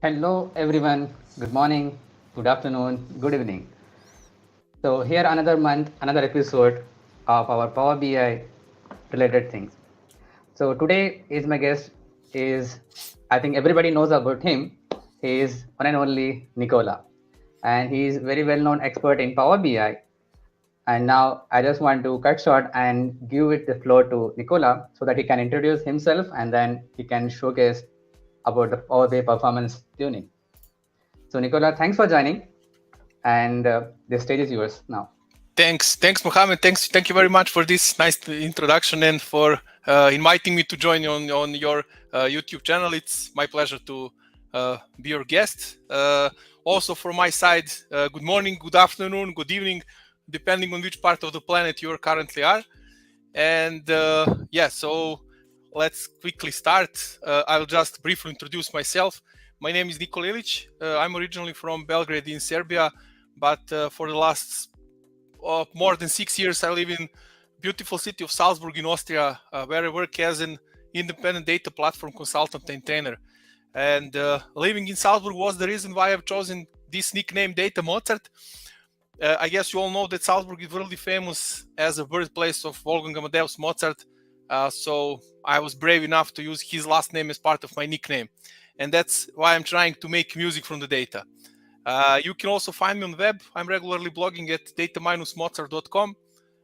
Hello everyone, good morning, good afternoon, good evening. So here another month, another episode of our Power BI related things. So today is my guest is, I think everybody knows about him. He is one and only Nikola, and he is very well known expert in Power BI. And now I just want to cut short and give it the floor to Nikola so that he can introduce himself and then he can showcase about the Power BI performance tuning. So Nikola, thanks for joining, and the stage is yours now. Thanks, Mohammed. Thank you very much for this nice introduction and for inviting me to join on your YouTube channel. It's my pleasure to be your guest. Also, from my side, good morning, good afternoon, good evening, depending on which part of the planet you currently are. And yeah, so let's quickly start. I'll just briefly introduce myself. My name is Nikola Ilic. I'm originally from Belgrade in Serbia, but for the last more than 6 years, I live in beautiful city of Salzburg in Austria, where I work as an independent data platform consultant and trainer. And living in Salzburg was the reason why I've chosen this nickname, Data Mozart. I guess you all know that Salzburg is worldly famous as a birthplace of Wolfgang Amadeus Mozart. So I was brave enough to use his last name as part of my nickname. And that's why I'm trying to make music from the data. You can also find me on the web. I'm regularly blogging at data-mozart.com.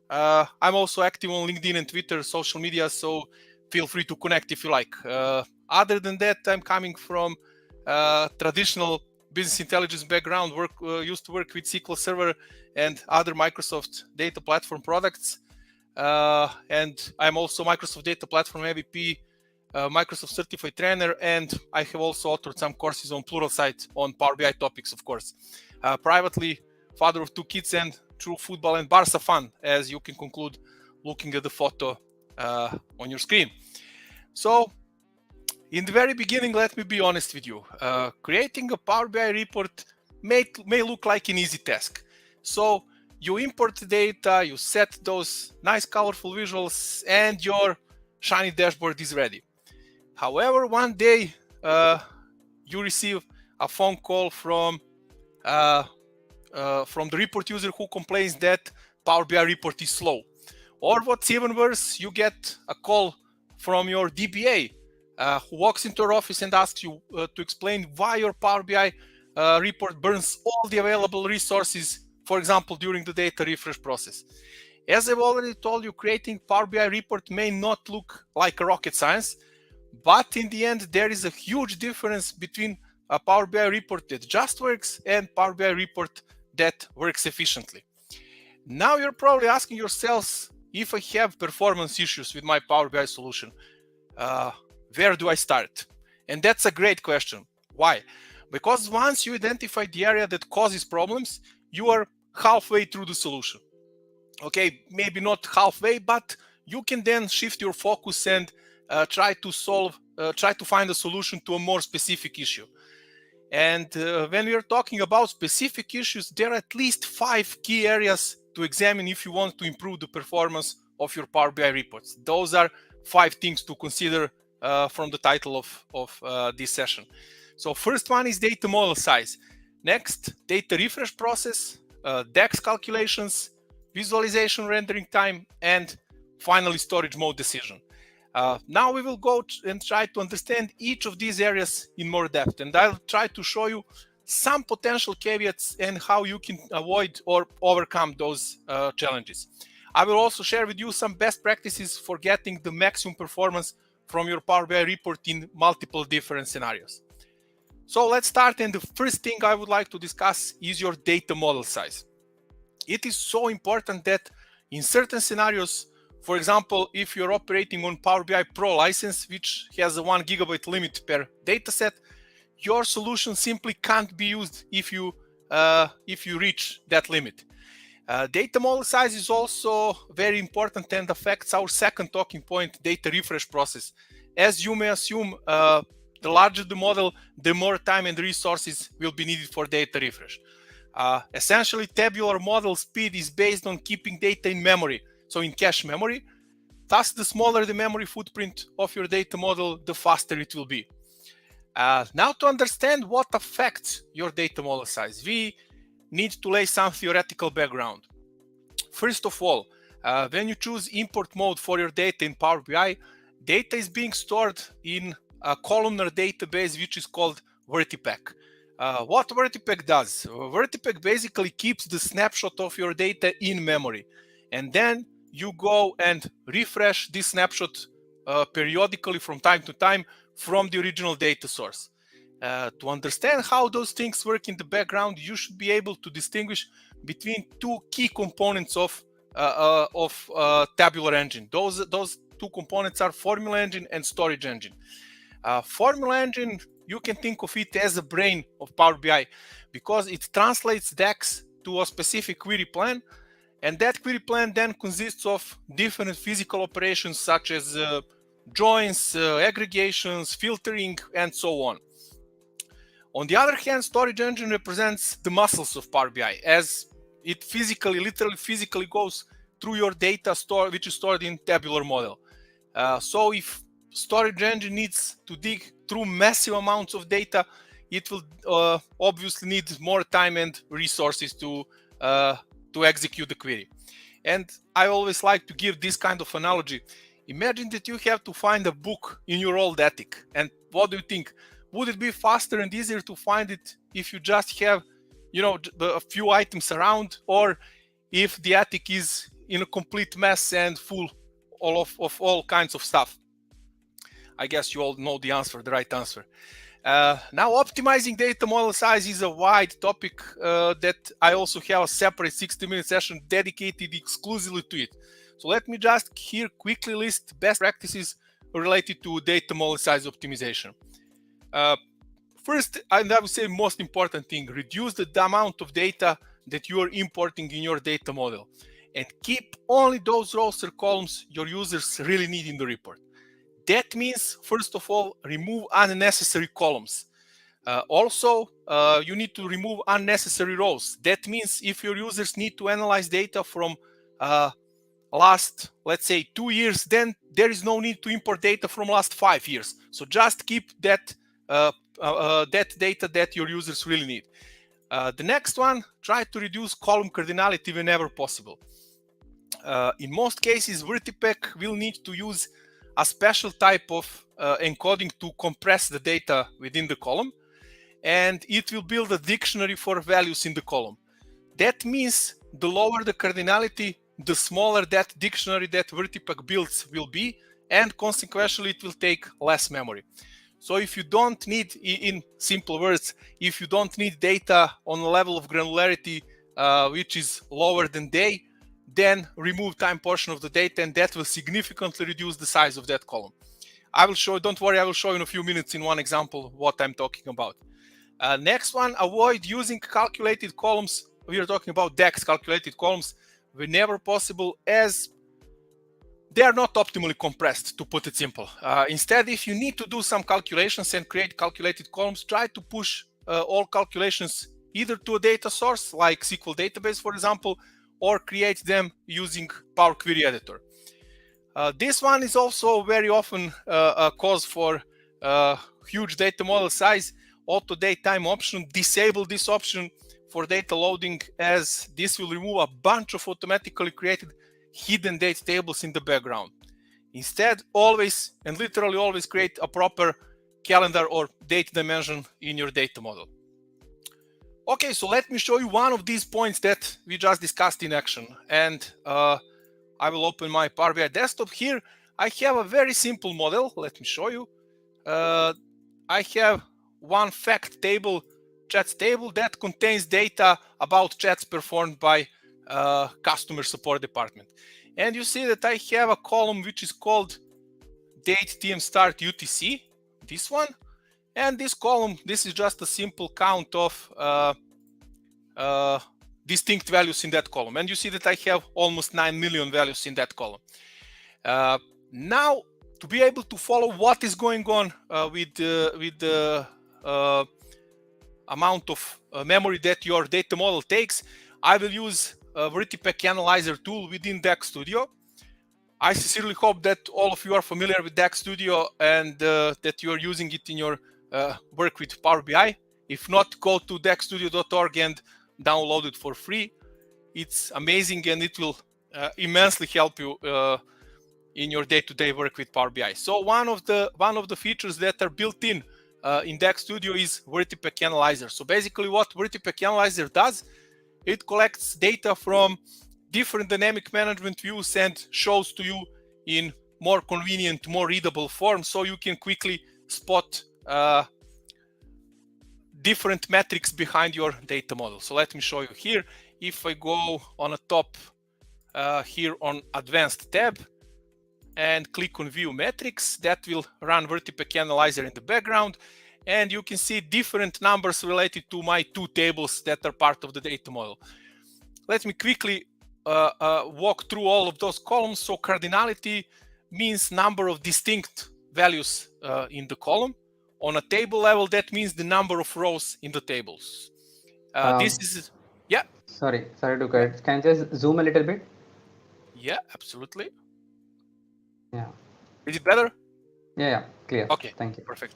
I'm also active on LinkedIn and Twitter, social media, so feel free to connect if you like. Other than that, I'm coming from traditional business intelligence background, used to work with SQL Server and other Microsoft data platform products. And I'm also Microsoft Data Platform MVP, Microsoft Certified Trainer, and I have also authored some courses on Pluralsight on Power BI topics, of course. Privately, father of 2 kids and true football and Barca fan, as you can conclude looking at the photo on your screen. So, in the very beginning, let me be honest with you. Creating a Power BI report may look like an easy task. So, you import the data, you set those nice colorful visuals, and your shiny dashboard is ready. However, one day you receive a phone call from the report user who complains that Power BI report is slow. Or what's even worse, you get a call from your DBA who walks into your office and asks you to explain why your Power BI report burns all the available resources, for example, during the data refresh process. As I've already told you, creating Power BI report may not look like a rocket science, but in the end, there is a huge difference between a Power BI report that just works and Power BI report that works efficiently. Now you're probably asking yourselves, if I have performance issues with my Power BI solution, where do I start? And that's a great question. Why? Because once you identify the area that causes problems, you are halfway through the solution. Okay, maybe not halfway, but you can then shift your focus and try to find a solution to a more specific issue. And when we are talking about specific issues, there are at least 5 key areas to examine if you want to improve the performance of your Power BI reports. Those are 5 things to consider from the title of this session. So first one is data model size. Next, data refresh process, DAX calculations, visualization rendering time, and finally storage mode decision. Now we will go and try to understand each of these areas in more depth, and I'll try to show you some potential caveats and how you can avoid or overcome those challenges. I will also share with you some best practices for getting the maximum performance from your Power BI report in multiple different scenarios. So let's start, and the first thing I would like to discuss is your data model size. It is so important that in certain scenarios, for example, if you're operating on Power BI Pro license, which has a 1 GB limit per dataset, your solution simply can't be used if you reach that limit. Data model size is also very important and affects our second talking point, data refresh process. As you may assume, the larger the model, the more time and resources will be needed for data refresh. Essentially, tabular model speed is based on keeping data in memory, so in cache memory. Thus, the smaller the memory footprint of your data model, the faster it will be. Now, to understand what affects your data model size, we need to lay some theoretical background. First of all, when you choose import mode for your data in Power BI, data is being stored in a columnar database which is called Veritypack. What Veritypack does? Veritypack basically keeps the snapshot of your data in memory, and then you go and refresh this snapshot periodically from time to time from the original data source. To understand how those things work in the background, you should be able to distinguish between two key components of tabular engine. Those two components are formula engine and storage engine. Formula engine, you can think of it as a brain of Power BI because it translates DAX to a specific query plan, and that query plan then consists of different physical operations such as joins, aggregations, filtering, and so on. On the other hand, storage engine represents the muscles of Power BI as it literally physically goes through your data store, which is stored in tabular model. So if storage engine needs to dig through massive amounts of data, it will obviously need more time and resources to execute the query. And I always like to give this kind of analogy. Imagine that you have to find a book in your old attic. And what do you think? Would it be faster and easier to find it if you just have, a few items around, or if the attic is in a complete mess and full of all kinds of stuff? I guess you all know the answer, the right answer. Now, optimizing data model size is a wide topic that I also have a separate 60-minute session dedicated exclusively to it. So let me just here quickly list best practices related to data model size optimization. First, and I would say most important thing, reduce the amount of data that you are importing in your data model, and keep only those rows or columns your users really need in the report. That means, first of all, remove unnecessary columns. Also, you need to remove unnecessary rows. That means if your users need to analyze data from last, let's say, 2 years, then there is no need to import data from last 5 years. So just keep that data that your users really need. The next one, try to reduce column cardinality whenever possible. In most cases, Veritypack will need to use a special type of encoding to compress the data within the column, and it will build a dictionary for values in the column. That means the lower the cardinality, the smaller that dictionary that Veritypack builds will be, and consequently it will take less memory. So if you don't need, in simple words, if you don't need data on a level of granularity which is lower than day, then remove time portion of the data, and that will significantly reduce the size of that column. I will show, don't worry, I will show in a few minutes in one example what I'm talking about. Next one, avoid using calculated columns. We are talking about DAX calculated columns whenever possible, as they are not optimally compressed, to put it simple. Instead, if you need to do some calculations and create calculated columns, try to push all calculations either to a data source like SQL database, for example, or create them using Power Query Editor. This one is also very often a cause for huge data model size. Auto date time option, disable this option for data loading, as this will remove a bunch of automatically created hidden date tables in the background. Instead, always and literally always create a proper calendar or date dimension in your data model. Okay, so let me show you one of these points that we just discussed in action. And I will open my Power BI desktop. Here I have a very simple model. Let me show you. I have one fact table, chats table, that contains data about chats performed by customer support department. And you see that I have a column which is called date TM start UTC, this one. And this column, this is just a simple count of distinct values in that column. And you see that I have almost 9 million values in that column. Now, to be able to follow what is going on with the amount of memory that your data model takes, I will use a Veritypack Analyzer tool within DAX Studio. I sincerely hope that all of you are familiar with DAX Studio and that you are using it in your work with Power BI. If not, go to DirectStudio.org and download it for free. It's amazing, and it will immensely help you in your day-to-day work with Power BI. So one of the features that are built in DirectStudio is Veritypack Analyzer. So basically, what Veritypack Analyzer does, it collects data from different dynamic management views and shows to you in more convenient, more readable form, so you can quickly spot different metrics behind your data model. So let me show you here. If I go on the top here on Advanced tab and click on View Metrics, that will run Veritypack Analyzer in the background, and you can see different numbers related to my two tables that are part of the data model. Let me quickly walk through all of those columns. So cardinality means number of distinct values in the column. On a table level, that means the number of rows in the tables. This is, yeah. Sorry to cut. Can you just zoom a little bit? Yeah, absolutely. Yeah. Is it better? Yeah, clear. Okay, thank you. Perfect.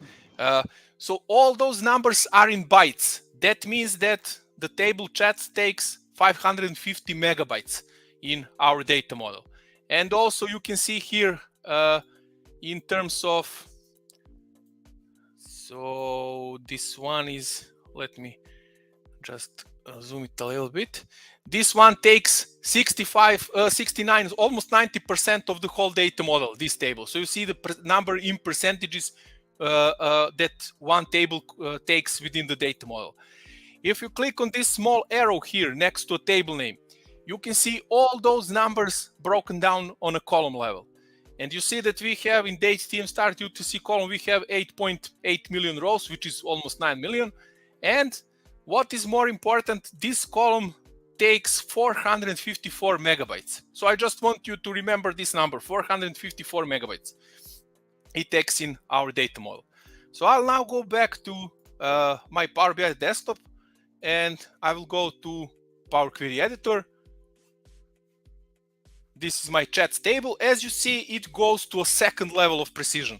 So all those numbers are in bytes. That means that the table chat takes 550 megabytes in our data model. And also you can see here in terms of, so this one is, let me just zoom it a little bit. This one takes 69, almost 90% of the whole data model, this table. So you see the number in percentages that one table takes within the data model. If you click on this small arrow here next to a table name, you can see all those numbers broken down on a column level. And you see that we have in date team start UTC column, we have 8.8 million rows, which is almost 9 million. And what is more important, this column takes 454 megabytes. So I just want you to remember this number, 454 megabytes. It takes in our data model. So I'll now go back to my Power BI desktop, and I will go to Power Query Editor. This is my chats table. As you see, it goes to a second level of precision.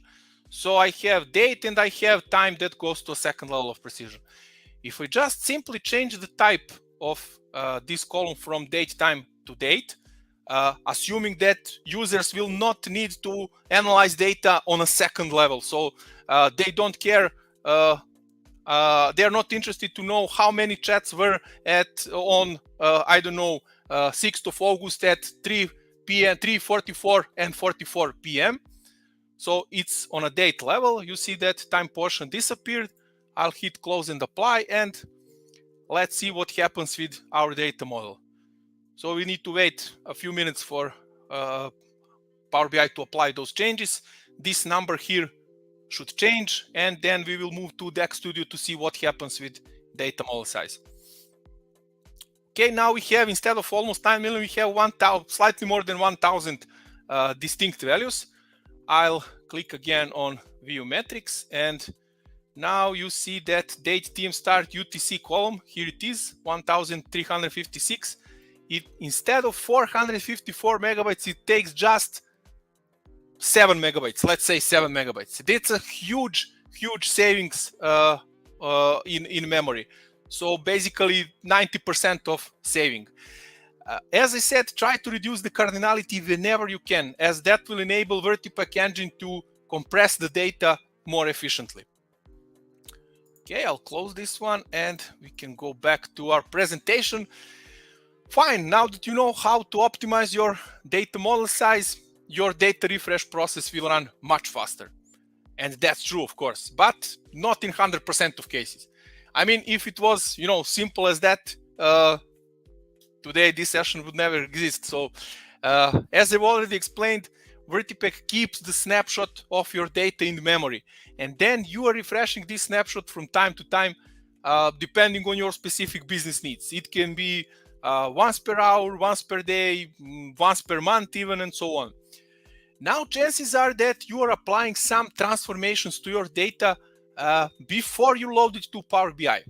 So I have date and I have time that goes to a second level of precision. If we just simply change the type of this column from date time to date, assuming that users will not need to analyze data on a second level. So they don't care, they're not interested to know how many chats were on, I don't know, 6th of August at 3 p.m., 3:44 and 44 p.m. So it's on a date level. You see that time portion disappeared. I'll hit close and apply, and let's see what happens with our data model. So we need to wait a few minutes for Power BI to apply those changes. This number here should change, and then we will move to DirectStudio to see what happens with data model size. Okay, now we have, instead of almost 9 million, we have 1,000, slightly more than 1,000 distinct values. I'll click again on View Metrics, and now you see that date team start UTC column, here it is, 1,356. Instead of 454 megabytes, it takes just 7 megabytes, let's say 7 megabytes. That's a huge savings in memory. So basically 90% of saving. As I said, try to reduce the cardinality whenever you can, as that will enable Veritypack engine to compress the data more efficiently. Okay, I'll close this one and we can go back to our presentation. Fine, now that you know how to optimize your data model size, your data refresh process will run much faster. And that's true, of course, but not in 100% of cases. I mean, if it was, simple as that, today this session would never exist. So as I've already explained, Veritypack keeps the snapshot of your data in memory, and then you are refreshing this snapshot from time to time, depending on your specific business needs. It can be once per hour, once per day, once per month even, and so on. Now, chances are that you are applying some transformations to your data before you load it to Power BI.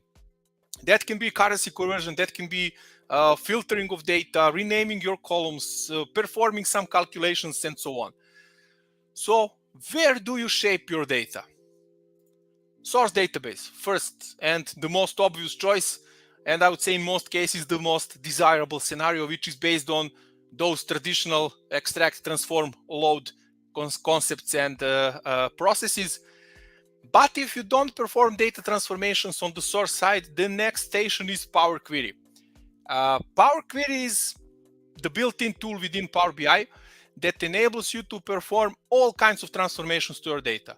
That can be currency conversion, that can be filtering of data, renaming your columns, performing some calculations, and so on. So where do you shape your data? source database first and the most obvious choice, and I would say in most cases the most desirable scenario, which is based on those traditional extract, transform, load concepts and processes. But if you don't perform data transformations on the source side, the next station is Power Query. Power Query is the built-in tool within Power BI that enables you to perform all kinds of transformations to your data.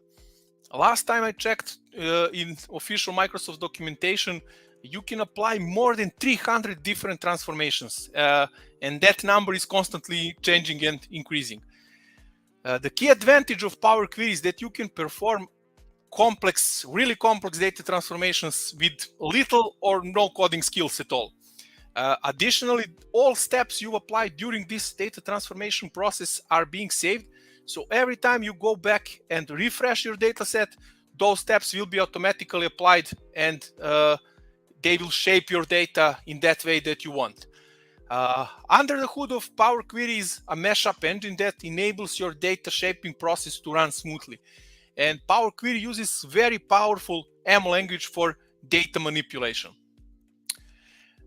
Last time I checked in official Microsoft documentation, you can apply more than 300 different transformations, and that number is constantly changing and increasing. The key advantage of Power Query is that you can perform complex, really complex data transformations with little or no coding skills at all. Additionally, all steps you apply during this data transformation process are being saved. So every time you go back and refresh your data set, those steps will be automatically applied, and they will shape your data in that way that you want. Under the hood of Power Query is a mashup engine that enables your data shaping process to run smoothly. And Power Query uses very powerful M language for data manipulation.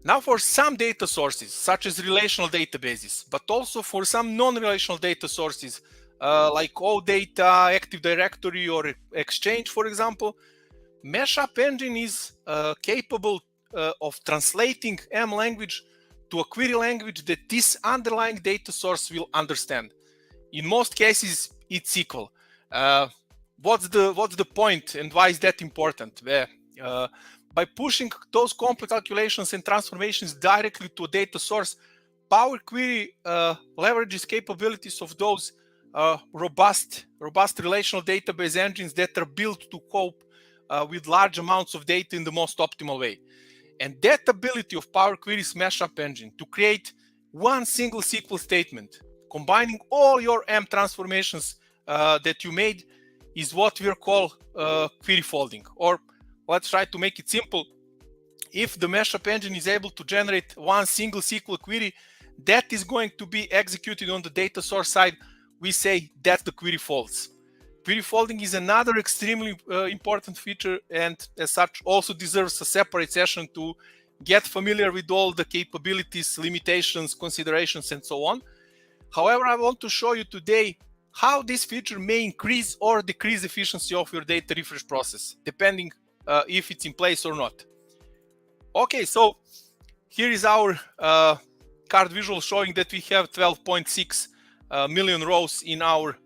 Now, for some data sources, such as relational databases, but also for some non-relational data sources, like OData, Active Directory, or Exchange, for example, Mashup Engine is capable of translating M language to a query language that this underlying data source will understand. In most cases, it's SQL. What's the point, and why is that important? By pushing those complex calculations and transformations directly to a data source, Power Query leverages capabilities of those robust relational database engines that are built to cope with large amounts of data in the most optimal way. And that ability of Power Query's mashup engine to create one single SQL statement, combining all your M transformations that you made, is what we call query folding. Or let's try to make it simple. If the mashup engine is able to generate one single SQL query that is going to be executed on the data source side, we say that the query folds. Query folding is another extremely important feature, and as such also deserves a separate session to get familiar with all the capabilities, limitations, considerations, and so on. However, I want to show you today how this feature may increase or decrease efficiency of your data refresh process, depending if it's in place or not. Okay, so here is our card visual showing that we have 12.6 million rows in our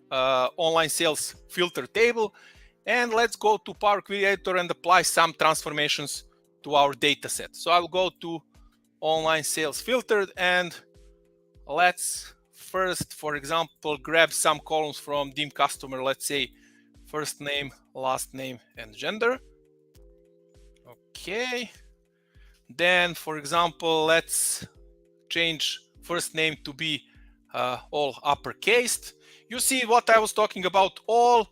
online sales filter table. And let's go to Power Query Editor and apply some transformations to our data set. So I'll go to online sales filtered, and let's first, for example, grab some columns from dim customer. Let's say first name, last name, and gender. Okay. Then, for example, let's change first name to be all uppercased. You see what I was talking about. All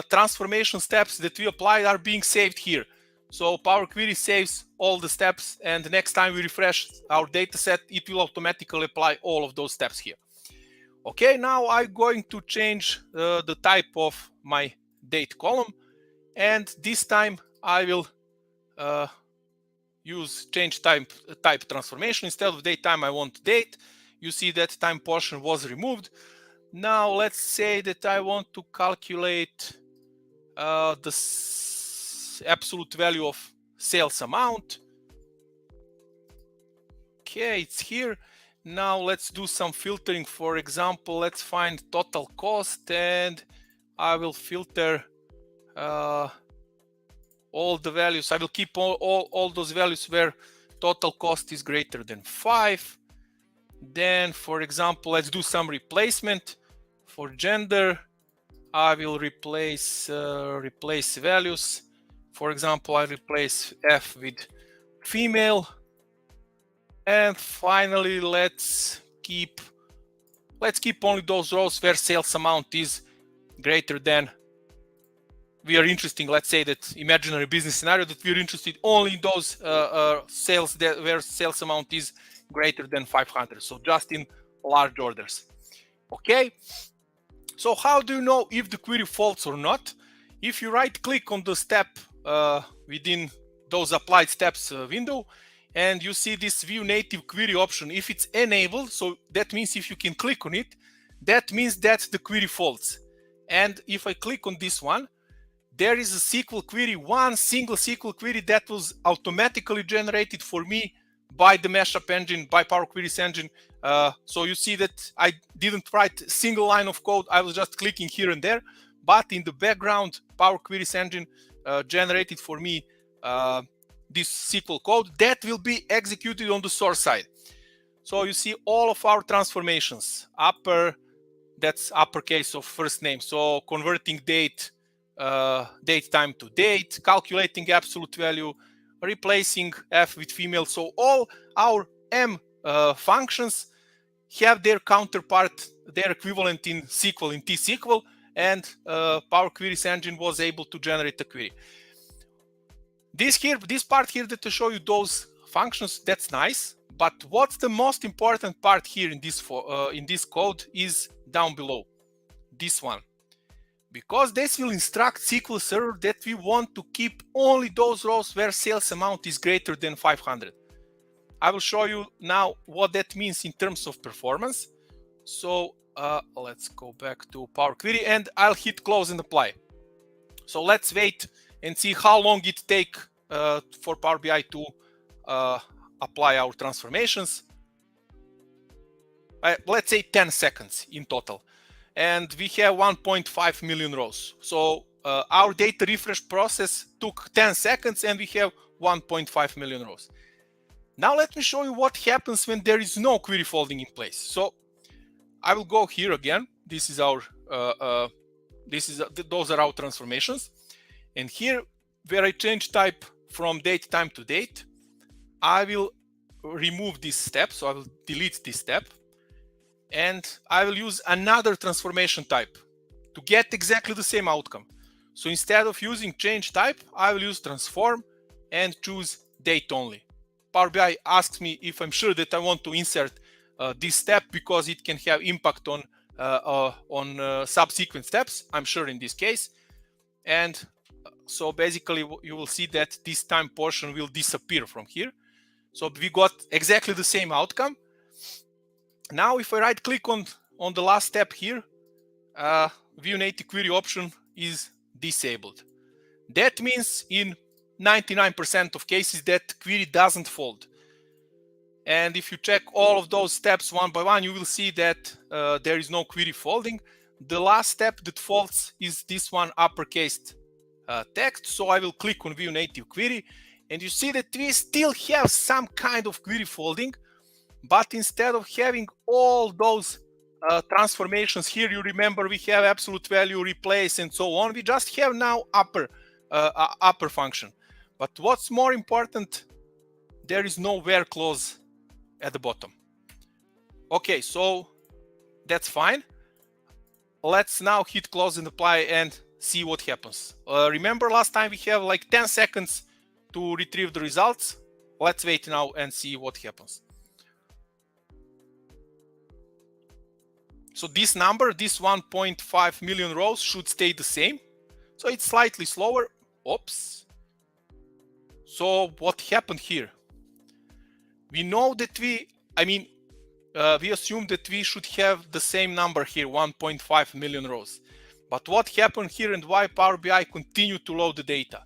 transformation steps that we applied are being saved here. So Power Query saves all the steps, and the next time we refresh our data set, it will automatically apply all of those steps here. Okay, now I'm going to change the type of my date column, and this time I will use change type transformation. Instead of date time, I want date. You see that time portion was removed. Now let's say that I want to calculate the absolute value of sales amount. Okay, it's here. Now let's do some filtering. For example, let's find total cost, and I will filter all the values. I will keep all those values where total cost is greater than 5. Then, for example, let's do some replacement. For gender, I will replace values. For example, I replace F with female. And finally, let's keep only those rows where sales amount is greater than. We are interested, let's say that imaginary business scenario, that we are interested only in those sales where sales amount is greater than 500. So just in large orders. Okay. So how do you know if the query folds or not? If you right click on the step within those applied steps window, and you see this view native query option. If it's enabled, so that means if you can click on it, that means that the query faults. And if I click on this one, there is a SQL query, one single SQL query that was automatically generated for me by the mashup engine, by Power Queries engine. So you see that I didn't write a single line of code. I was just clicking here and there, but in the background, Power Queries engine generated for me this SQL code that will be executed on the source side. So you see all of our transformations, that's uppercase of first name. So converting date time to date, calculating absolute value, replacing F with female. So all our M functions have their counterpart, their equivalent in SQL, in T-SQL, and Power Queries engine was able to generate a query. This part here that to show you those functions, that's nice. But what's the most important part here in this code is down below, this one. Because this will instruct SQL Server that we want to keep only those rows where sales amount is greater than 500. I will show you now what that means in terms of performance. So let's go back to Power Query and I'll hit close and apply. So let's wait and see how long it takes for Power BI to apply our transformations. Let's say 10 seconds in total. And we have 1.5 million rows. So our data refresh process took 10 seconds and we have 1.5 million rows. Now let me show you what happens when there is no query folding in place. So I will go here again. This is our those are our transformations. And here where I change type from date time to date, I will remove this step. So I will delete this step. And I will use another transformation type to get exactly the same outcome. So instead of using change type, I will use transform and choose date only. Power BI asks me if I'm sure that I want to insert this step because it can have impact on subsequent steps. I'm sure in this case. And so basically you will see that this time portion will disappear from here. So we got exactly the same outcome. Now, if I right click on the last step here, view native query option is disabled. That means in 99% of cases that query doesn't fold. And if you check all of those steps one by one, you will see that there is no query folding. The last step that folds is this one, uppercase text. So I will click on view native query and you see that we still have some kind of query folding. But instead of having all those transformations here, you remember we have absolute value, replace, and so on. We just have now upper function. But what's more important, there is no where clause at the bottom. Okay, so that's fine. Let's now hit close and apply and see what happens. Remember last time we have like 10 seconds to retrieve the results. Let's wait now and see what happens. So this number, this 1.5 million rows should stay the same. So it's slightly slower. Oops. So what happened here? We know that we assume that we should have the same number here, 1.5 million rows. But what happened here and why Power BI continued to load the data?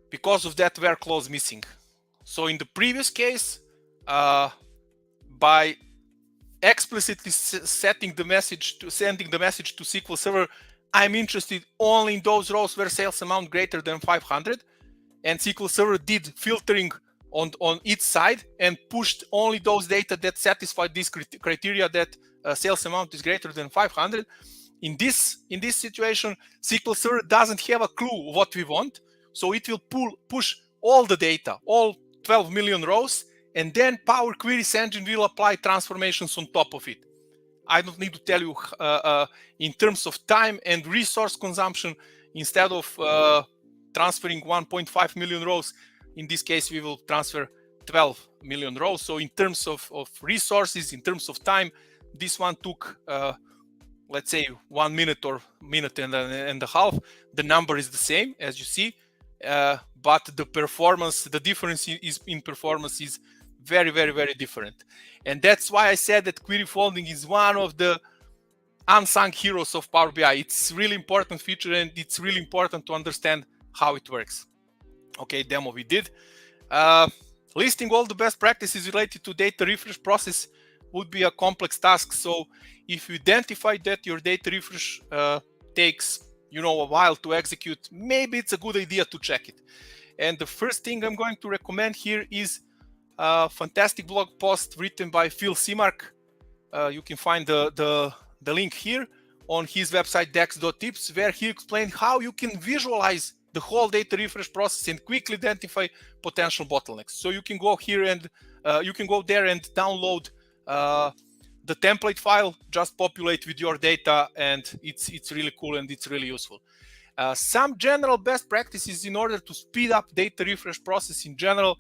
Because of that where clause missing. So in the previous case, by explicitly sending the message to SQL Server, I'm interested only in those rows where sales amount greater than 500, and SQL Server did filtering on its side and pushed only those data that satisfied this criteria that sales amount is greater than 500. In this situation, SQL Server doesn't have a clue what we want, so it will push all the data, all 12 million rows, and then Power Queries engine will apply transformations on top of it. I don't need to tell you in terms of time and resource consumption, instead of transferring 1.5 million rows, in this case, we will transfer 12 million rows. So in terms of resources, in terms of time, this one took let's say 1 minute or minute and a half, the number is the same, as you see, but the performance, the difference in performance is very, very, very different. And that's why I said that query folding is one of the unsung heroes of Power BI. It's really important feature, and it's really important to understand how it works. Okay, demo we did. Listing all the best practices related to data refresh process would be a complex task. So if you identify that your data refresh takes a while to execute, maybe it's a good idea to check it. And the first thing I'm going to recommend here is a fantastic blog post written by Phil Simark. You can find the link here on his website dex.tips, where he explained how you can visualize the whole data refresh process and quickly identify potential bottlenecks. So you can go here and you can go there and download the template file, just populate with your data, and it's really cool and it's really useful. Some general best practices in order to speed up data refresh process in general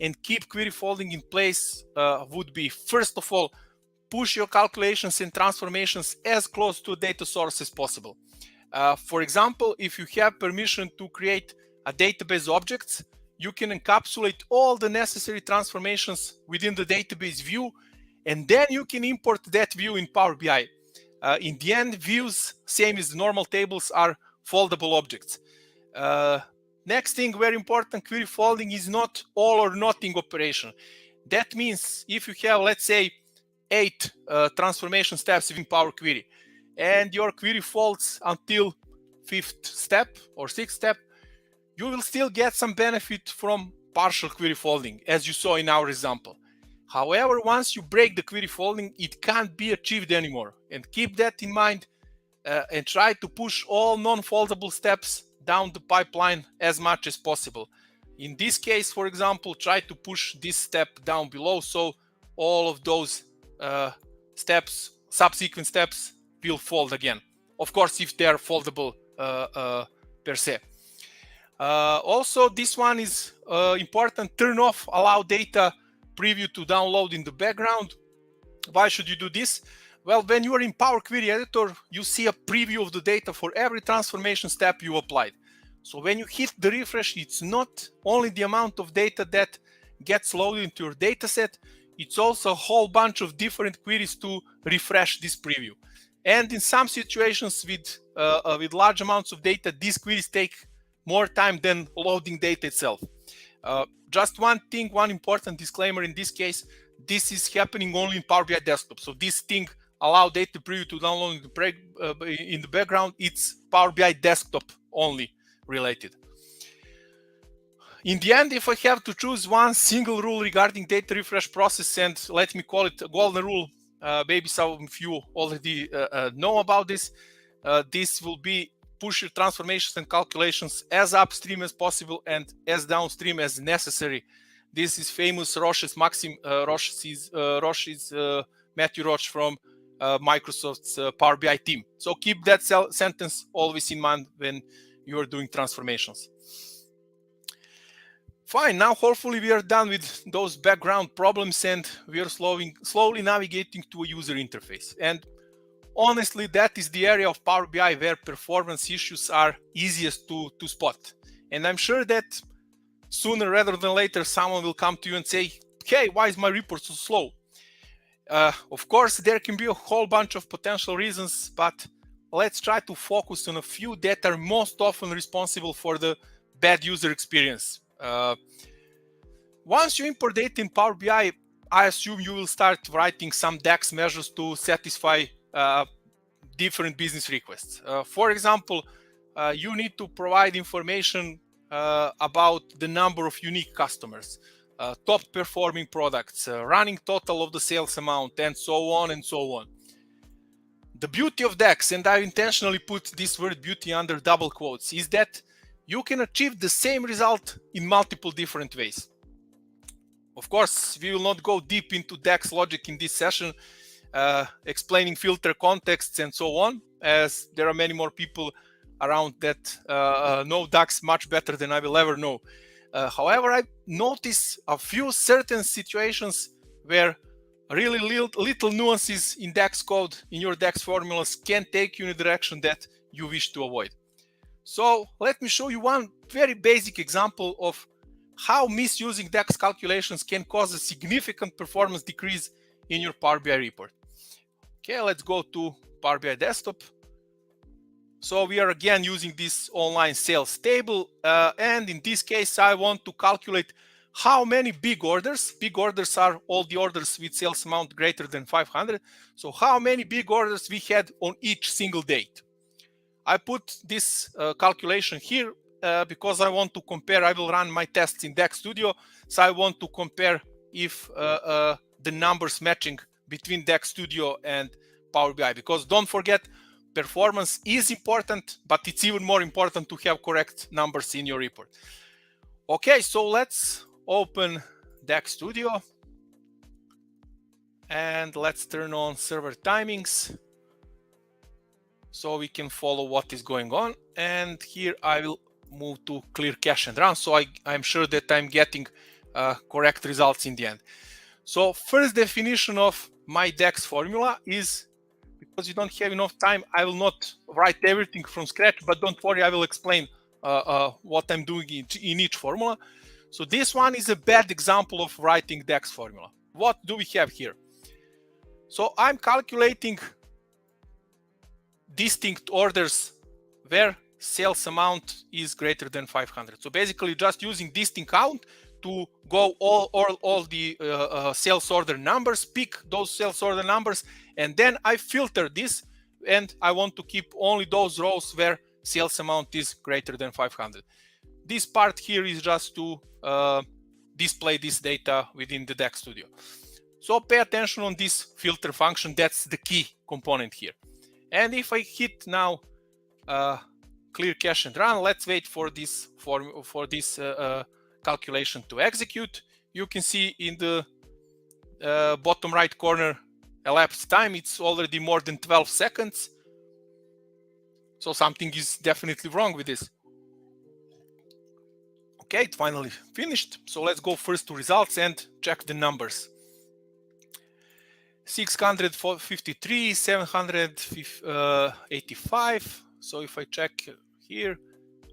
and keep query folding in place would be, first of all, push your calculations and transformations as close to a data source as possible. For example, if you have permission to create a database objects, you can encapsulate all the necessary transformations within the database view, and then you can import that view in Power BI. In the end, views, same as normal tables, are foldable objects. Next thing, very important, query folding is not all or nothing operation. That means if you have, let's say, 8 transformation steps within Power Query, and your query folds until 5th step or 6th step, you will still get some benefit from partial query folding, as you saw in our example. However, once you break the query folding, it can't be achieved anymore. And keep that in mind and try to push all non-foldable steps down the pipeline as much as possible. In this case, for example, try to push this step down below, so all of those steps, subsequent steps, will fold again. Of course, if they are foldable per se. Also, this one is important. Turn off allow data preview to download in the background. Why should you do this? Well, when you are in Power Query Editor, you see a preview of the data for every transformation step you applied. So when you hit the refresh, it's not only the amount of data that gets loaded into your data set, it's also a whole bunch of different queries to refresh this preview. And in some situations with large amounts of data, these queries take more time than loading data itself. Just one thing, one important disclaimer in this case, this is happening only in Power BI Desktop. So this thing, allow data preview to download in the background, it's Power BI Desktop only related. In the end, if I have to choose one single rule regarding data refresh process, and let me call it a golden rule, maybe some of you already know about this, this will be push your transformations and calculations as upstream as possible and as downstream as necessary. This is famous Roche's Maxim, Roche's Matthew Roche from Microsoft's Power BI team. So keep that sentence always in mind when you are doing transformations. Fine, now hopefully we are done with those background problems and we are slowly navigating to a user interface. And honestly, that is the area of Power BI where performance issues are easiest to spot. And I'm sure that sooner rather than later, someone will come to you and say, hey, why is my report so slow? Of course, there can be a whole bunch of potential reasons, but let's try to focus on a few that are most often responsible for the bad user experience. Once you import data in Power BI, I assume you will start writing some DAX measures to satisfy different business requests. For example, you need to provide information about the number of unique customers, top performing products, running total of the sales amount, and so on and so on. The beauty of DAX, and I intentionally put this word beauty under double quotes, is that you can achieve the same result in multiple different ways. Of course, we will not go deep into DAX logic in this session, explaining filter contexts and so on, as there are many more people around that know DAX much better than I will ever know. However, I notice a few certain situations where really little nuances in DAX code, in your DAX formulas, can take you in a direction that you wish to avoid. So let me show you one very basic example of how misusing DAX calculations can cause a significant performance decrease in your Power BI report. Okay, let's go to Power BI desktop. So we are again using this online sales table, and in this case I want to calculate how many big orders are all the orders with sales amount greater than 500. So how many big orders we had on each single date. I put this calculation here because I want to compare. I will run my tests in DAX Studio, so I want to compare if the numbers matching between DAX Studio and Power BI, because don't forget, performance is important, but it's even more important to have correct numbers in your report. Okay, so let's open DAX Studio and let's turn on server timings so we can follow what is going on. And here I will move to clear cache and run, so I'm sure that I'm getting correct results in the end. So first definition of my DAX formula is, because you don't have enough time, I will not write everything from scratch, but don't worry, I will explain what I'm doing in each formula. So this one is a bad example of writing DAX formula. What do we have here? So I'm calculating distinct orders where sales amount is greater than 500. So basically just using distinct count to go all the sales order numbers, pick those sales order numbers, and then I filter this, and I want to keep only those rows where sales amount is greater than 500. This part here is just to display this data within the DAX Studio. So pay attention on this filter function. That's the key component here. And if I hit now clear cache and run, let's wait for this calculation to execute. You can see in the bottom right corner elapsed time, it's already more than 12 seconds. So something is definitely wrong with this. Okay, it finally finished. So let's go first to results and check the numbers. 653, 785. So if I check here,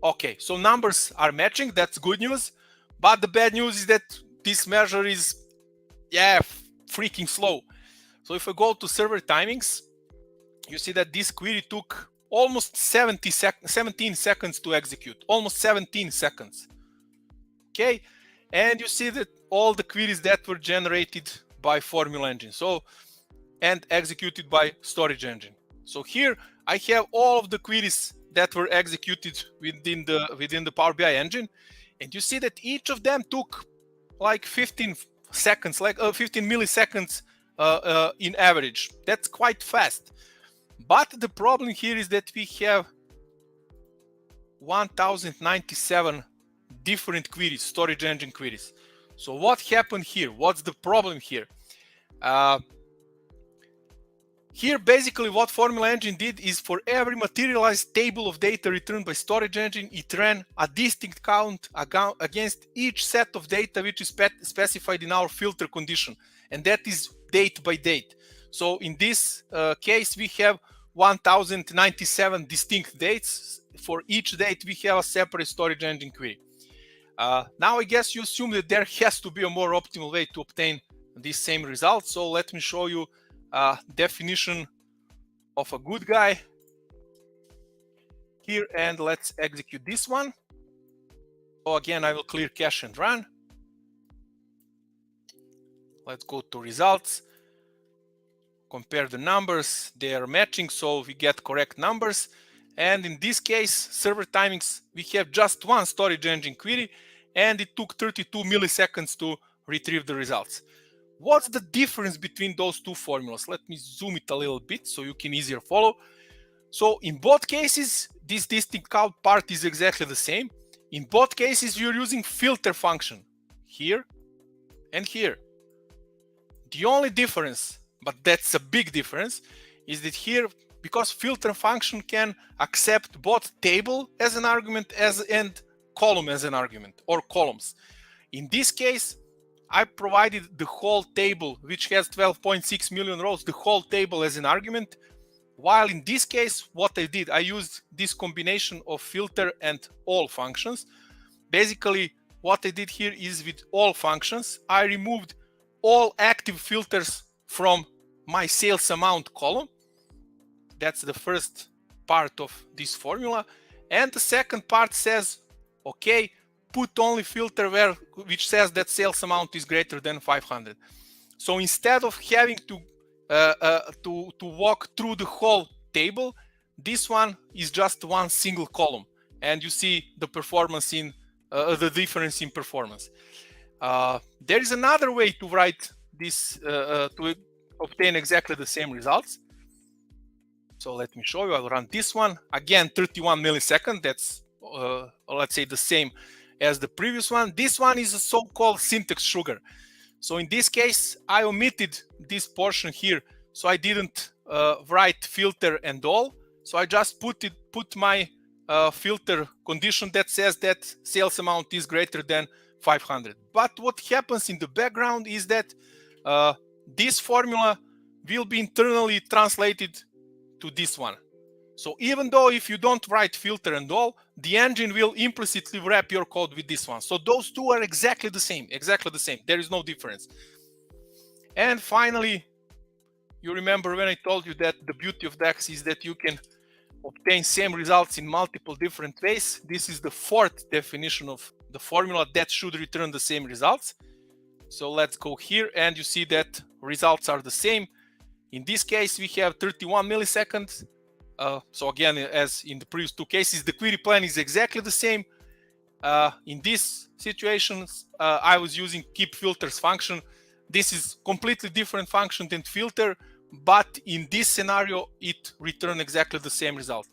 okay, so numbers are matching. That's good news. But the bad news is that this measure is, freaking slow. So if I go to server timings, you see that this query took almost 17 seconds to execute, almost 17 seconds. Okay, and you see that all the queries that were generated by Formula Engine, so, and executed by Storage Engine. So here I have all of the queries that were executed within the Power BI engine, and you see that each of them took like 15 seconds, like 15 milliseconds in average. That's quite fast. But the problem here is that we have 1097 different queries, storage engine queries. So what happened here? What's the problem here? Here basically what Formula Engine did is, for every materialized table of data returned by Storage Engine, it ran a distinct count against each set of data which is specified in our filter condition, and that is date by date. So in this case we have 1097 distinct dates. For each date we have a separate Storage Engine query. Now I guess you assume that there has to be a more optimal way to obtain this same result. So let me show you a definition of a good guy here, and let's execute this one. So again, I will clear cache and run. Let's go to results, compare the numbers. They are matching, so we get correct numbers. And in this case, server timings, we have just one Storage Engine query, and it took 32 milliseconds to retrieve the results. What's the difference between those two formulas? Let me zoom it a little bit so you can easier follow. So in both cases, this distinct count part is exactly the same. In both cases, you're using filter function here and here. The only difference, but that's a big difference, is that here, because filter function can accept both table as an argument and column as an argument, or columns. In this case, I provided the whole table, which has 12.6 million rows, the whole table as an argument. While in this case, what I did, I used this combination of filter and all functions. Basically, what I did here is with all functions, I removed all active filters from my sales amount column. That's the first part of this formula. And the second part says, okay, put only filter which says that sales amount is greater than 500. So instead of having to walk through the whole table, this one is just one single column, and you see the performance in the difference in performance. There is another way to write this to obtain exactly the same results. So let me show you. I'll run this one again, 31 milliseconds. That's let's say the same as the previous one. This one is a so-called syntax sugar. So in this case, I omitted this portion here, so I didn't write filter and all. So I just put my filter condition that says that sales amount is greater than 500. But what happens in the background is that this formula will be internally translated to this one. So even though if you don't write filter and all, the engine will implicitly wrap your code with this one. So those two are exactly the same, There is no difference. And finally, you remember when I told you that the beauty of DAX is that you can obtain same results in multiple different ways. This is the fourth definition of the formula that should return the same results. So let's go here, and you see that results are the same. In this case, we have 31 milliseconds. So again, as in the previous two cases, the query plan is exactly the same. In this situation, I was using keep filters function. This is completely different function than filter, but in this scenario, it returned exactly the same result.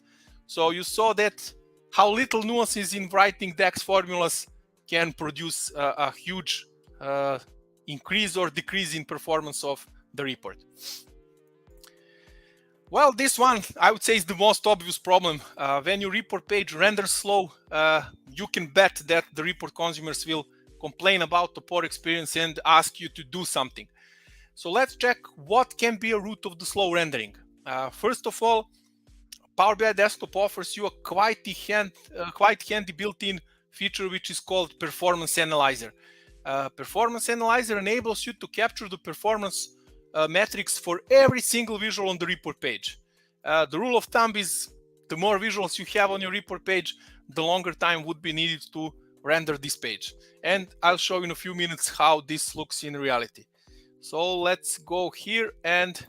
So you saw that how little nuances in writing DAX formulas can produce a huge increase or decrease in performance of the report. Well, this one, I would say, is the most obvious problem. When your report page renders slow, you can bet that the report consumers will complain about the poor experience and ask you to do something. So let's check what can be a root of the slow rendering. First of all, Power BI Desktop offers you a quite handy built-in feature which is called Performance Analyzer. Performance Analyzer enables you to capture the performance metrics for every single visual on the report page. The rule of thumb is the more visuals you have on your report page, the longer time would be needed to render this page. And I'll show you in a few minutes how this looks in reality. So let's go here, and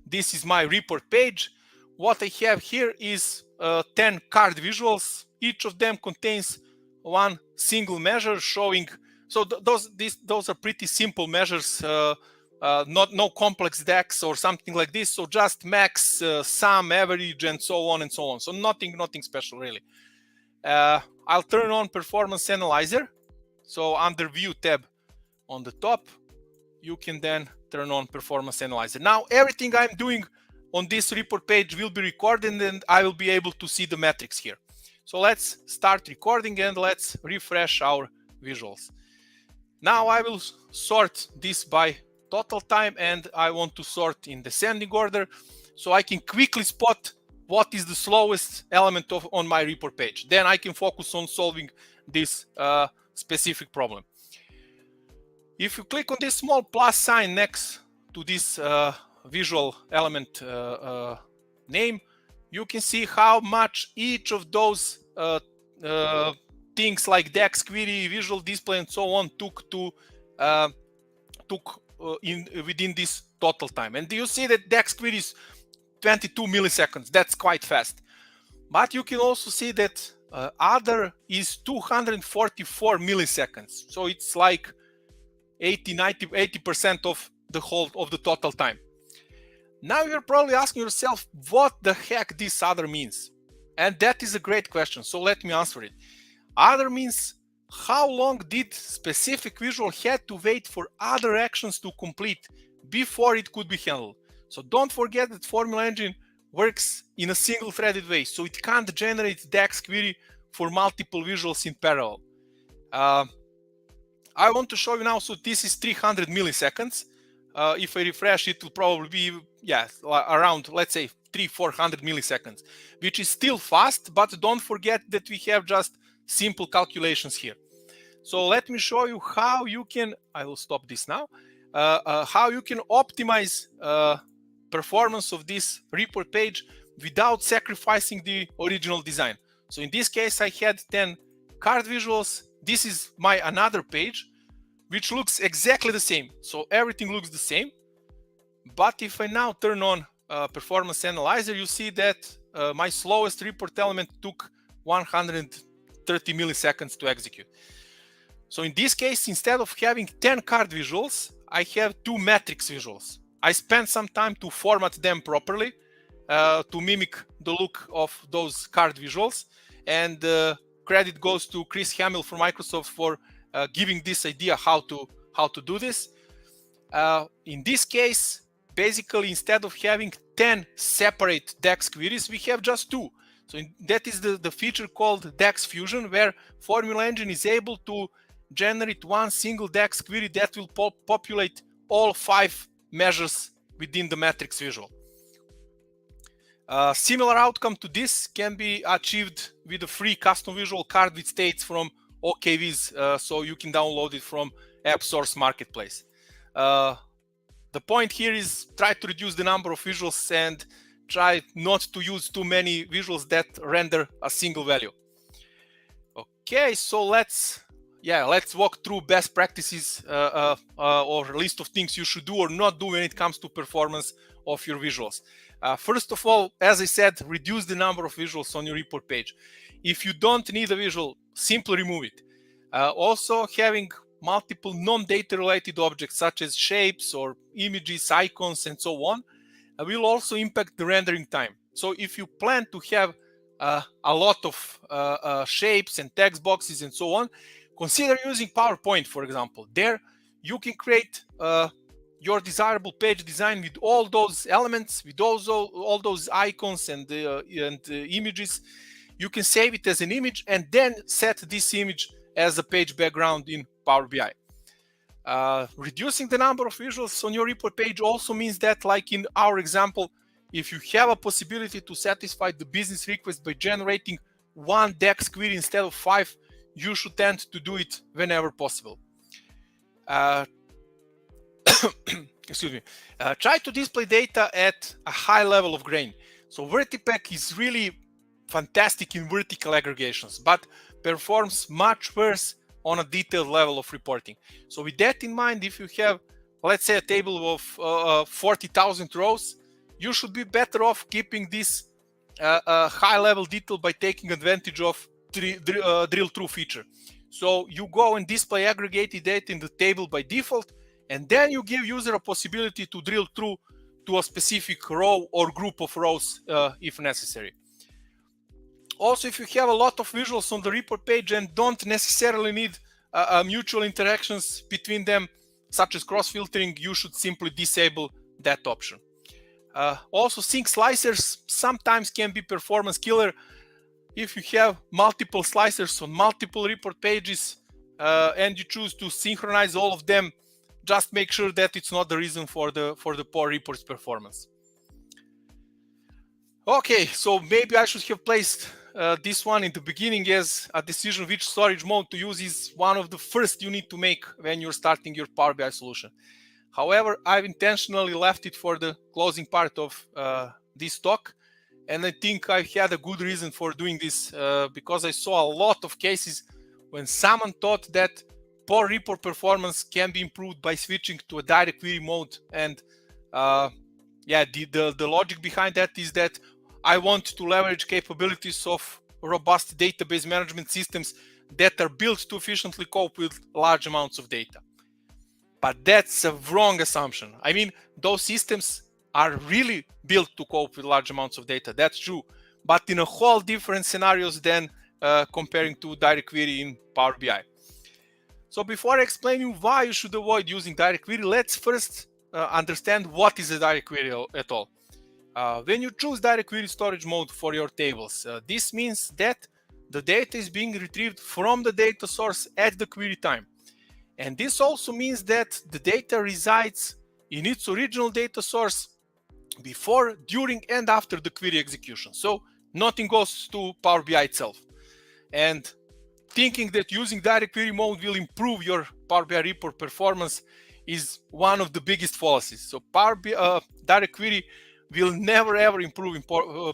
this is my report page. What I have here is 10 card visuals. Each of them contains one single measure showing. So those are pretty simple measures, no complex DAX or something like this. So just max, sum, average, and so on and so on. So nothing special really. I'll turn on Performance Analyzer. So under View tab on the top, you can then turn on Performance Analyzer. Now everything I'm doing on this report page will be recorded, and I will be able to see the metrics here. So let's start recording and let's refresh our visuals. Now I will sort this by total time, and I want to sort in descending order so I can quickly spot what is the slowest element on my report page. Then I can focus on solving this specific problem. If you click on this small plus sign next to this visual element name, you can see how much each of those things like DirectQuery, visual display, and so on took within this total time. And you see that DirectQuery is 22 milliseconds. That's quite fast. But you can also see that other is 244 milliseconds. So it's like 80% of the total time. Now you're probably asking yourself what the heck this other means. And that is a great question. So let me answer it. Other means how long did specific visual had to wait for other actions to complete before it could be handled. So don't forget that Formula Engine works in a single threaded way. So it can't generate DirectQuery for multiple visuals in parallel. I want to show you now, so this is 300 milliseconds. If I refresh, it will probably be, yeah, around, let's say, 300-400 milliseconds, which is still fast, but don't forget that we have just simple calculations here. So let me show you how you can, I will stop this now, how you can optimize performance of this report page without sacrificing the original design. So in this case, I had 10 card visuals. This is my another page, which looks exactly the same. So everything looks the same. But if I now turn on Performance Analyzer, you see that my slowest report element took 130 milliseconds to execute. So in this case, instead of having 10 card visuals, I have 2 matrix visuals. I spent some time to format them properly to mimic the look of those card visuals. And credit goes to Chris Hamill from Microsoft for giving this idea how to do this. In this case, basically, instead of having 10 separate DAX queries, we have just 2. So that is the feature called DAX Fusion, where Formula Engine is able to generate one single DAX query that will populate all 5 measures within the matrix visual. Similar outcome to this can be achieved with a free custom visual card with states from OKViz, so you can download it from AppSource Marketplace. The point here is try to reduce the number of visuals and try not to use too many visuals that render a single value. Okay, so let's walk through best practices or list of things you should do or not do when it comes to performance of your visuals. First of all, as I said, reduce the number of visuals on your report page. If you don't need a visual, simply remove it. Also, having multiple non-data related objects such as shapes or images, icons, and so on will also impact the rendering time. So if you plan to have a lot of shapes and text boxes and so on, consider using PowerPoint, for example. There you can create your desirable page design with all those elements, with all those icons and images. You can save it as an image and then set this image as a page background in Power BI. Reducing the number of visuals on your report page also means that, like in our example, if you have a possibility to satisfy the business request by generating one DAX query instead of 5, you should tend to do it whenever possible. Excuse me. Try to display data at a high level of grain. So Veritypack is really fantastic in vertical aggregations, but performs much worse on a detailed level of reporting. So with that in mind, if you have, let's say, a table of 40,000 rows, you should be better off keeping this high level detail by taking advantage of drill through feature. So you go and display aggregated data in the table by default, and then you give user a possibility to drill through to a specific row or group of rows if necessary. Also, if you have a lot of visuals on the report page and don't necessarily need mutual interactions between them, such as cross-filtering, you should simply disable that option. Also, sync slicers sometimes can be performance killer. If you have multiple slicers on multiple report pages and you choose to synchronize all of them, just make sure that it's not the reason for the poor report's performance. Okay, so maybe I should have placed this one in the beginning, as a decision which storage mode to use is one of the first you need to make when you're starting your Power BI solution. However, I've intentionally left it for the closing part of this talk, and I think I had a good reason for doing this because I saw a lot of cases when someone thought that poor report performance can be improved by switching to a DirectQuery mode. And the logic behind that is that I want to leverage capabilities of robust database management systems that are built to efficiently cope with large amounts of data. But that's a wrong assumption. I mean, those systems are really built to cope with large amounts of data. That's true, but in a whole different scenarios than comparing to DirectQuery in Power BI. So before I explain you why you should avoid using DirectQuery, let's first understand what is a DirectQuery at all. When you choose DirectQuery storage mode for your tables, this means that the data is being retrieved from the data source at the query time. And this also means that the data resides in its original data source before, during, and after the query execution. So nothing goes to Power BI itself. And thinking that using DirectQuery mode will improve your Power BI report performance is one of the biggest fallacies. So DirectQuery will never ever improve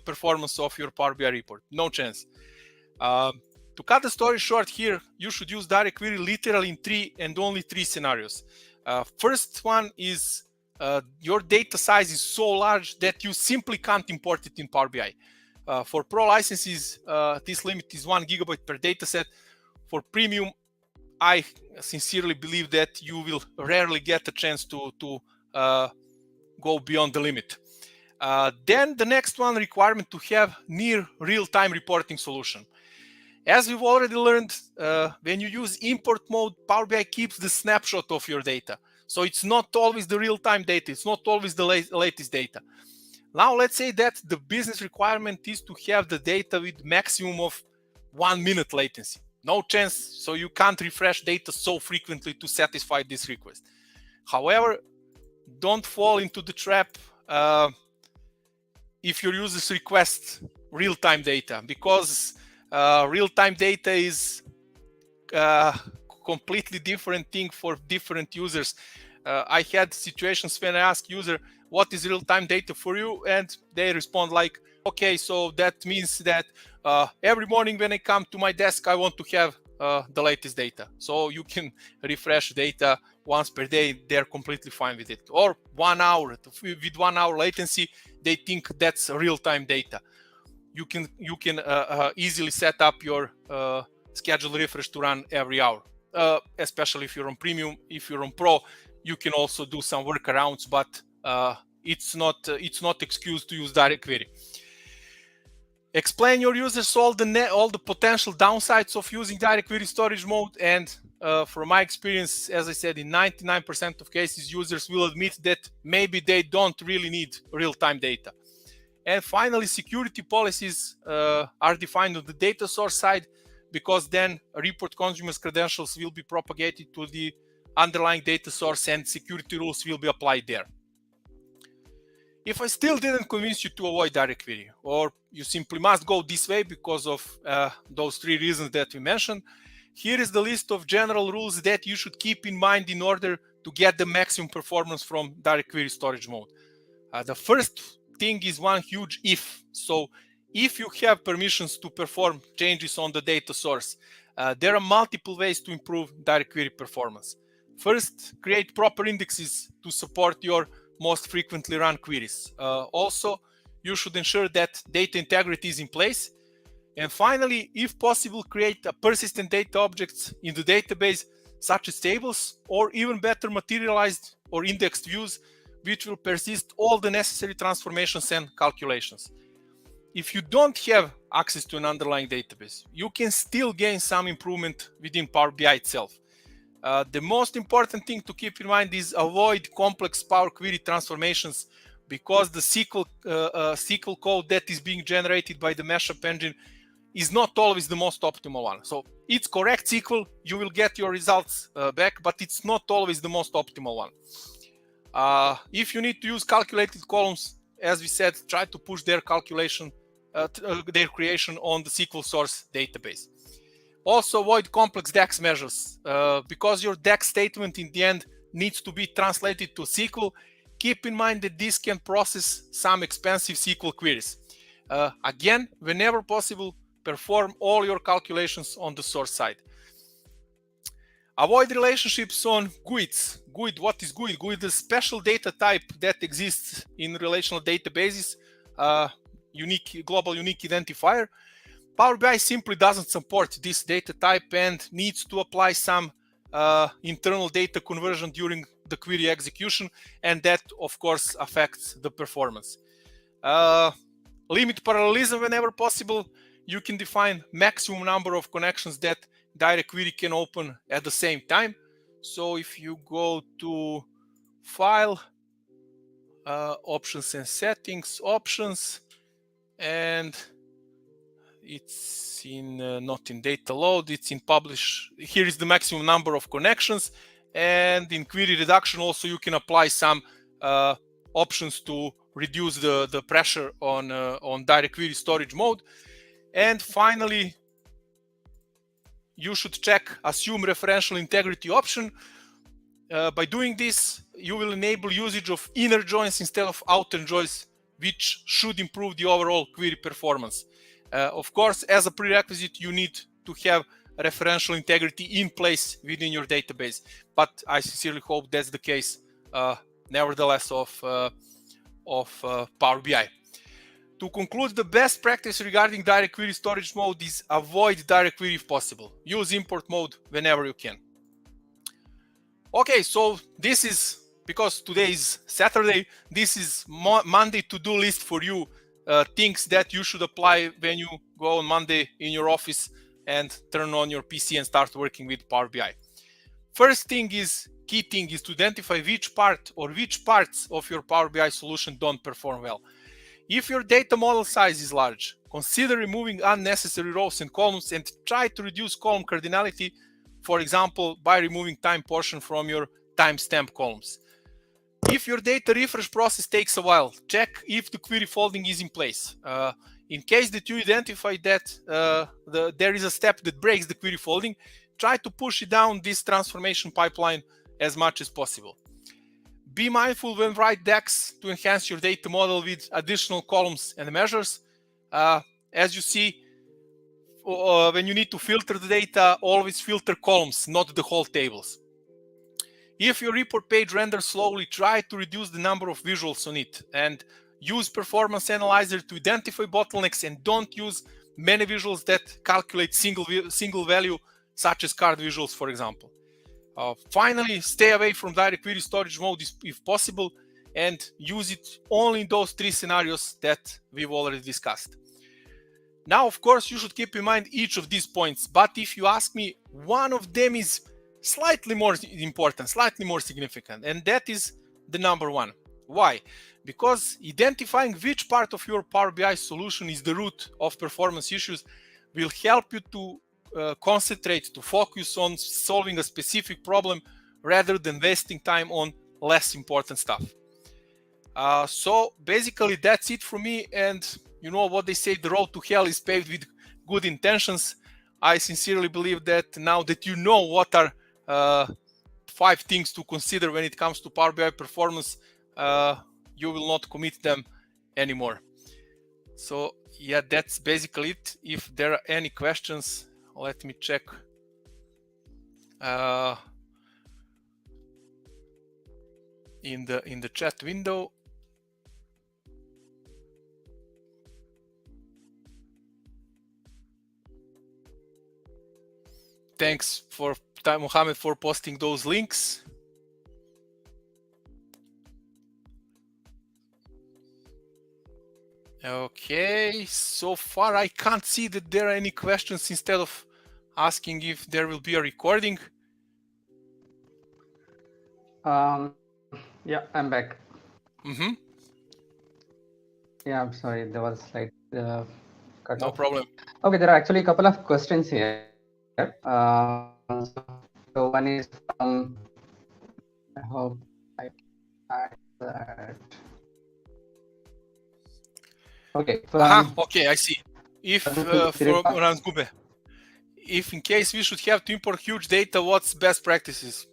performance of your Power BI report. No chance. To cut the story short here, you should use DirectQuery literally in 3 and only 3 scenarios. First one is your data size is so large that you simply can't import it in Power BI. For Pro licenses, this limit is 1 gigabyte per dataset. For Premium, I sincerely believe that you will rarely get a chance to go beyond the limit. Then the next one, requirement to have near real-time reporting solution. As we've already learned, when you use import mode, Power BI keeps the snapshot of your data. So it's not always the real-time data. It's not always the latest data. Now, let's say that the business requirement is to have the data with maximum of 1 minute latency. No chance, so you can't refresh data so frequently to satisfy this request. However, don't fall into the trap if your users request real-time data, because real-time data is completely different thing for different users. I had situations when I ask user, what is real-time data for you? And they respond like, okay, so that means that every morning when I come to my desk, I want to have the latest data. So you can refresh data once per day. They're completely fine with it. Or 1 hour, with 1 hour latency, they think that's real-time data. You can easily set up your scheduled refresh to run every hour, especially if you're on Premium. If you're on Pro, you can also do some workarounds, but it's not excuse to use DirectQuery. Explain your users all the potential downsides of using DirectQuery storage mode, and from my experience, as I said, in 99% of cases, users will admit that maybe they don't really need real-time data. And finally, security policies are defined on the data source side, because then report consumers' credentials will be propagated to the underlying data source and security rules will be applied there. If I still didn't convince you to avoid DirectQuery, or you simply must go this way because of those 3 reasons that we mentioned, here is the list of general rules that you should keep in mind in order to get the maximum performance from DirectQuery storage mode. The first thing is one huge if. So if you have permissions to perform changes on the data source, there are multiple ways to improve DirectQuery performance. First, create proper indexes to support your most frequently run queries. Also, you should ensure that data integrity is in place. And finally, if possible, create a persistent data objects in the database, such as tables, or even better, materialized or indexed views, which will persist all the necessary transformations and calculations. If you don't have access to an underlying database, you can still gain some improvement within Power BI itself. The most important thing to keep in mind is avoid complex Power Query transformations, because the SQL code that is being generated by the mashup engine is not always the most optimal one. So it's correct SQL, you will get your results back, but it's not always the most optimal one. If you need to use calculated columns, as we said, try to push their calculation, their creation on the SQL source database. Also avoid complex DAX measures, because your DAX statement in the end needs to be translated to SQL. Keep in mind that this can process some expensive SQL queries. Again, whenever possible, perform all your calculations on the source side. Avoid relationships on GUIDs. GUID, what is GUID? GUID is a special data type that exists in relational databases, global unique identifier. Power BI simply doesn't support this data type and needs to apply some internal data conversion during the query execution, and that of course affects the performance. Limit parallelism whenever possible. You can define maximum number of connections that DirectQuery can open at the same time. So if you go to File, Options and Settings, Options, and it's in not in data load, it's in publish. Here is the maximum number of connections, And in query reduction also you can apply some options to reduce the pressure on DirectQuery storage mode. And finally, you should check assume referential integrity option. By doing this, you will enable usage of inner joins instead of outer joins, which should improve the overall query performance. Of course, as a prerequisite, you need to have referential integrity in place within your database, but I sincerely hope that's the case nevertheless of Power BI. To conclude, the best practice regarding DirectQuery storage mode is avoid DirectQuery if possible. Use import mode whenever you can. Okay, so this is, because today is Saturday, this is Monday to-do list for you, things that you should apply when you go on Monday in your office and turn on your PC and start working with Power BI. First thing is, key thing is to identify which part or which parts of your Power BI solution don't perform well. If your data model size is large, consider removing unnecessary rows and columns and try to reduce column cardinality, for example, by removing time portion from your timestamp columns. If your data refresh process takes a while, check if the query folding is in place. In case that you identify that there is a step that breaks the query folding, try to push it down this transformation pipeline as much as possible. Be mindful when write DAX to enhance your data model with additional columns and measures. As you see, when you need to filter the data, always filter columns, not the whole tables. If your report page renders slowly, try to reduce the number of visuals on it and use Performance Analyzer to identify bottlenecks, and don't use many visuals that calculate single value, such as card visuals, for example. Finally, stay away from DirectQuery storage mode if possible, and use it only in those 3 scenarios that we've already discussed. Now, of course, you should keep in mind each of these points, but if you ask me, one of them is slightly more important, slightly more significant, and that is the number 1. Why? Because identifying which part of your Power BI solution is the root of performance issues will help you to concentrate, to focus on solving a specific problem rather than wasting time on less important stuff. So basically that's it for me, and you know what they say, the road to hell is paved with good intentions. I sincerely believe that now that you know what are 5 things to consider when it comes to Power BI performance, you will not commit them anymore. So yeah, that's basically it. If there are any questions, let me check. In the chat window. Thanks for Mohammed for posting those links. Okay, so far I can't see that there are any questions, instead of asking if there will be a recording. Yeah, I'm back. Mm-hmm. Yeah, I'm sorry, there was a slight cut No off. problem. Okay, there are actually a couple of questions here. So one is from, I hope I add that. Okay. Okay, I see. If if in case we should have to import huge data, what's best practices?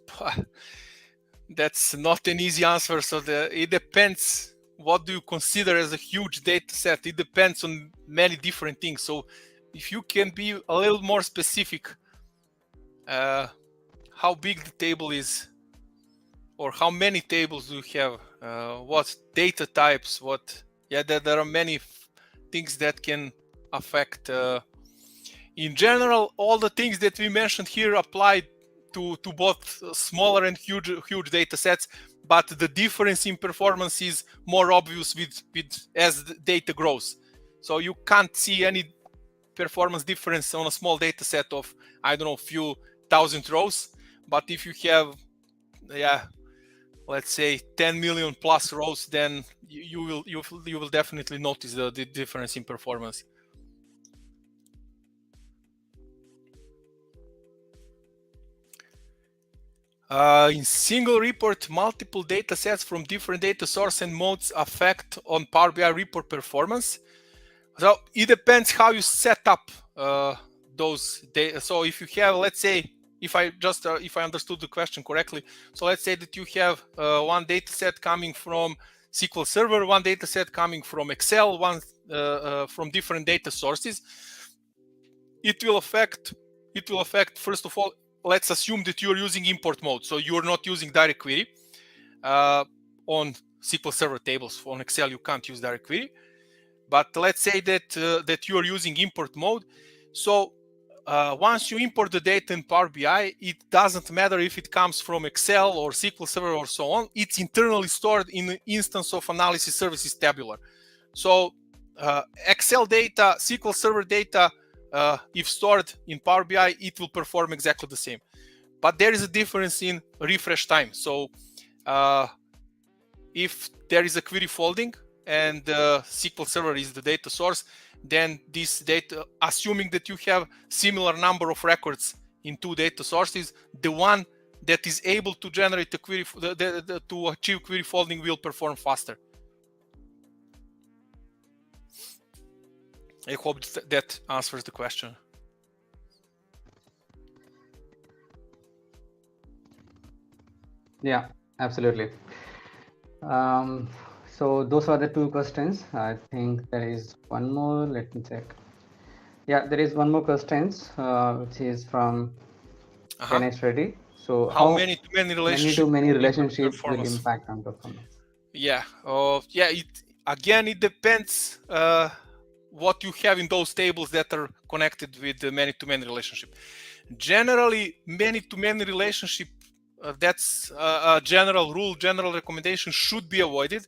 That's not an easy answer. So it depends. What do you consider as a huge data set? It depends on many different things. So if you can be a little more specific, how big the table is, or how many tables do you have? What data types? Yeah, there are many things that can affect. In general, all the things that we mentioned here apply to both smaller and huge data sets, but the difference in performance is more obvious with as the data grows. So you can't see any performance difference on a small data set of, I don't know, few thousand rows. But if you have, yeah, let's say 10 million plus rows, then you will definitely notice the difference in performance. In single report, multiple data sets from different data source and modes affect on Power BI report performance. So it depends how you set up those data. So if you have, let's say, if I understood the question correctly, so let's say that you have one data set coming from SQL Server, one data set coming from Excel, one from different data sources. It will affect, first of all, let's assume that you're using import mode. So you're not using DirectQuery on SQL Server tables. On Excel, you can't use DirectQuery. But let's say that that you are using import mode. So once you import the data in Power BI, it doesn't matter if it comes from Excel or SQL Server or so on. It's internally stored in an instance of analysis services tabular. So Excel data, SQL Server data, if stored in Power BI, it will perform exactly the same. But there is a difference in refresh time. So if there is a query folding and SQL Server is the data source, then this data, assuming that you have similar number of records in two data sources, the one that is able to generate a query, to achieve query folding will perform faster. I hope that answers the question. Yeah, absolutely. So those are the two questions. I think there is one more. Let me check. Yeah, there is one more question, which is from Ganesh Reddy. So how many-to-many relationship will impact on performance? Yeah, yeah. It depends what you have in those tables that are connected with the many-to-many relationship. Generally, many-to-many relationship, that's a general rule, general recommendation, should be avoided.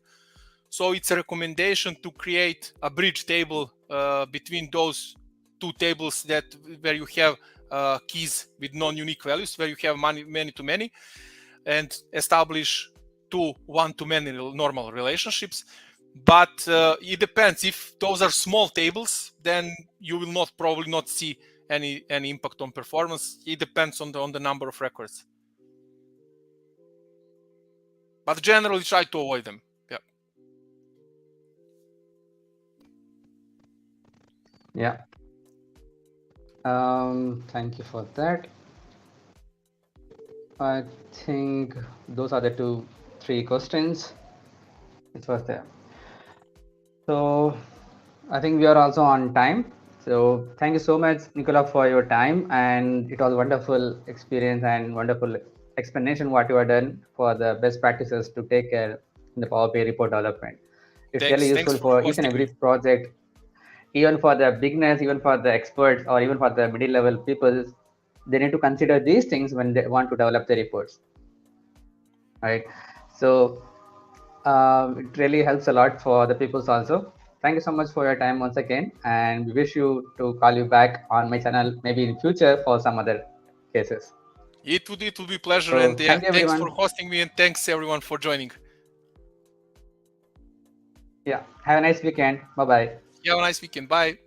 So it's a recommendation to create a bridge table between those two tables where you have keys with non-unique values, where you have many-to-many, and establish two one-to-many normal relationships. But it depends. If those are small tables, then you will probably not see any impact on performance. It depends on the number of records. But generally, try to avoid them. Yeah. Yeah. Thank you for that. I think those are the 3 questions which was there. So I think we are also on time. So thank you so much, Nikola, for your time, and it was a wonderful experience and wonderful explanation what you have done for the best practices to take care in the Power BI report development. It's really useful for each and every project, even for the beginners, even for the experts, or even for the middle level people. They need to consider these things when they want to develop the reports, right? So it really helps a lot for the peoples also. Thank you so much for your time once again, and we wish you to call you back on my channel maybe in future for some other cases. It will be a pleasure, so, and yeah, thanks for hosting me, and thanks everyone for joining. Yeah, have a nice weekend. Bye-bye. Yeah, have a nice weekend. Bye.